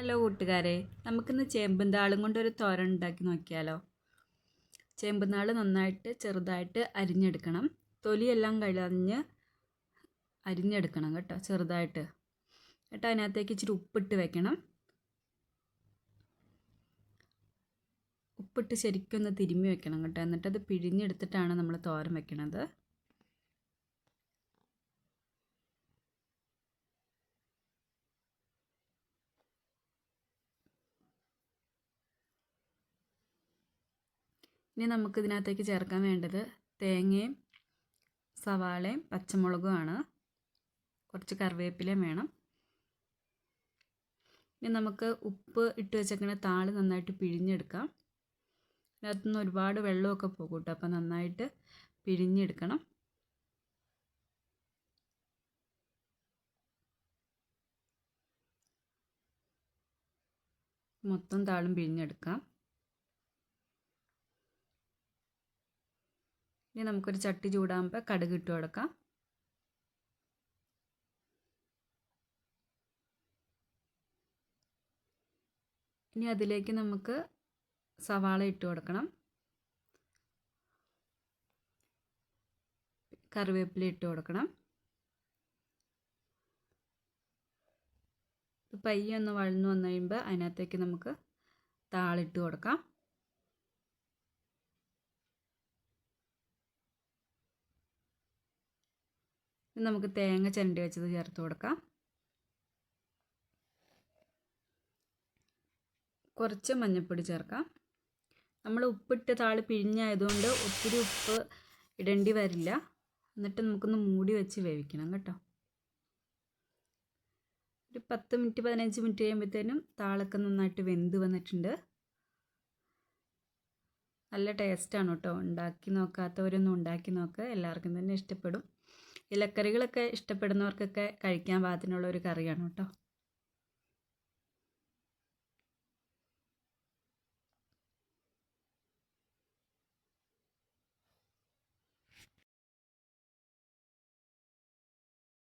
Hello കൂട്ടുകാരെ, നമുക്കിന്ന് ചേമ്പുംതാളും കൊണ്ടൊരു തോരൻ ഉണ്ടാക്കി നോക്കിയാലോ. ചേമ്പുംതാൾ നന്നായിട്ട് ചെറുതായിട്ട് അരിഞ്ഞെടുക്കണം. തൊലിയെല്ലാം കളഞ്ഞ് അരിഞ്ഞെടുക്കണം കേട്ടോ, ചെറുതായിട്ട്. എന്നിട്ട് അതിനകത്തേക്ക് ഇച്ചിരി ഉപ്പിട്ട് വെക്കണം. ഉപ്പിട്ട് ശരിക്കൊന്ന് തിരുമ്മി വെക്കണം കേട്ടോ. എന്നിട്ടത് പിഴിഞ്ഞെടുത്തിട്ടാണ് നമ്മൾ തോരൻ വെക്കണത്. ഇനി നമുക്കിതിനകത്തേക്ക് ചേർക്കാൻ വേണ്ടത് തേങ്ങയും സവാളയും പച്ചമുളകുമാണ്. കുറച്ച് കറിവേപ്പിലയും വേണം. ഇനി നമുക്ക് ഉപ്പ് ഇട്ട് വെച്ചേക്കണ താള് നന്നായിട്ട് പിഴിഞ്ഞെടുക്കാം. അതിനകത്തുനിന്ന് ഒരുപാട് വെള്ളമൊക്കെ പോകും കേട്ടോ, അപ്പോൾ നന്നായിട്ട് പിഴിഞ്ഞെടുക്കണം. മൊത്തം താളും പിഴിഞ്ഞെടുക്കാം. ഇനി നമുക്കൊരു ചട്ടി ചൂടാകുമ്പോൾ കടുക് ഇട്ട് കൊടുക്കാം. ഇനി അതിലേക്ക് നമുക്ക് സവാള ഇട്ട് കൊടുക്കണം. കറിവേപ്പില ഇട്ട് കൊടുക്കണം. പയ്യെ ഒന്ന് വഴന്നു വന്നു കഴിയുമ്പോൾ അതിനകത്തേക്ക് നമുക്ക് താളിട്ട് കൊടുക്കാം. നമുക്ക് തേങ്ങ ചിരണ്ടി വെച്ചത് ചേർത്ത് കൊടുക്കാം. കുറച്ച് മഞ്ഞൾപ്പൊടി ചേർക്കാം. നമ്മൾ ഉപ്പിട്ട് താളി പിഴിഞ്ഞായതുകൊണ്ട് ഒത്തിരി ഉപ്പ് ഇടേണ്ടി വരില്ല. എന്നിട്ട് നമുക്കൊന്ന് മൂടി വെച്ച് വേവിക്കണം കേട്ടോ. ഒരു 10 മിനിറ്റ് 15 മിനിറ്റ് കഴിയുമ്പോഴത്തേനും താളൊക്കെ നന്നായിട്ട് വെന്ത് വന്നിട്ടുണ്ട്. നല്ല ടേസ്റ്റാണ് കേട്ടോ. ഉണ്ടാക്കി നോക്കാത്തവരൊന്നും ഉണ്ടാക്കി നോക്കുക, എല്ലാവർക്കും തന്നെ ഇഷ്ടപ്പെടും. ഇലക്കറികളൊക്കെ ഇഷ്ടപ്പെടുന്നവർക്കൊക്കെ കഴിക്കാൻ പാകത്തിനുള്ള ഒരു കറിയാണ് കേട്ടോ.